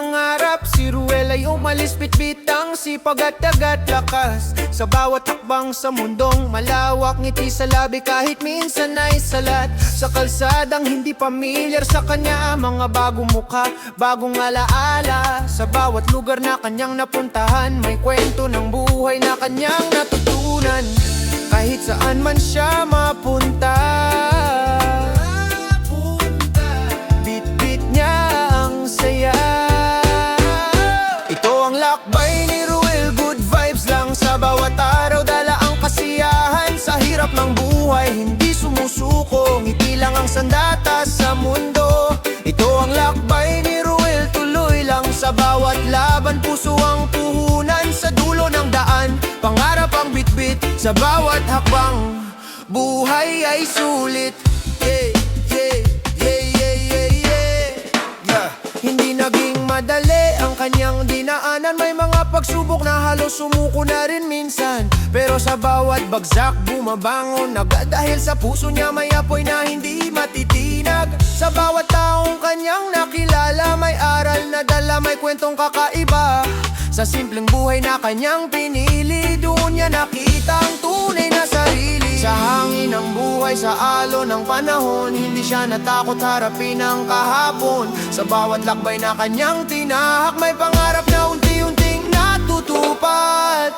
pangarap. Si Ruel ay umalis, bitbit ang sipag at dagat lakas. Sa bawat hakbang sa mundong malawak, ngiti sa labi kahit minsan ay salat. Sa kalsadang hindi pamilyar sa kanya, mga bagong mukha, bagong alaala. Sa bawat lugar na kanyang napuntahan, may kwento ng buhay na kanyang natutunan. Kahit saan man siya mapunta, bit-bit niya ang saya. Ito ang lakbay ni Ruel, good vibes lang sa bawat araw. Dala ang kasiyahan sa hirap ng buhay, hindi sumusuko, ngiti lang ang sandata sa mundo. Ito ang lakbay ni Ruel, tuloy lang sa bawat laban. Puso ang puhunan sa dulo ng daan, pangarap ang bitbit sa bawat hakbang. Buhay ay sulit, yeah, yeah, yeah, yeah, yeah, yeah, yeah. Hindi naging madali ang kanyang dinaanan. May mga pagsubok na halos sumuko na rin minsan, pero sa bawat bagsak bumabangon agad. Dahil sa puso niya may apoy na hindi matitinag. Sa bawat taong kanyang nakilala, may aral na dala, may kwentong kakaiba. Sa simpleng buhay na kanyang pinili, doon niya nakita ang tunay na sarili. Sa hangin ng buhay, sa alon ng panahon, hindi siya natakot harapin ang kahapon. Sa bawat lakbay na kanyang tinahak, may pangarap na unti-unting natutupad.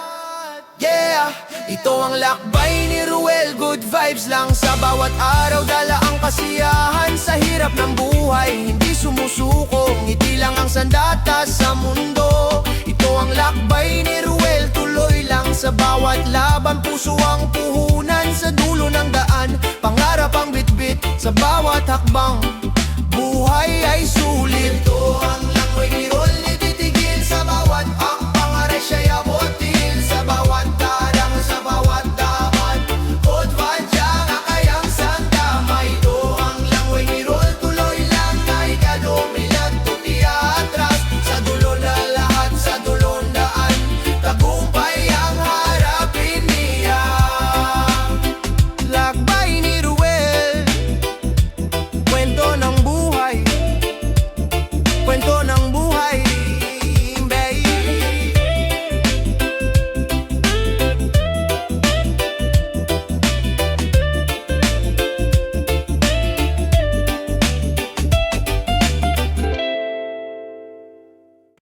Yeah, ito ang lakbay ni Ruel, good vibes lang sa bawat araw. Dala ang kasiyahan sa hirap ng buhay, hindi sumusuko, ngiti lang ang sandata sa mundo. Ito ang lakbay ni Ruel, tuloy lang sa bawat laban. Puso ang puhunan sa dulo ng daan, pangarap ang bitbit sa bawat hakbang. Buhay ay sulit. Ito ang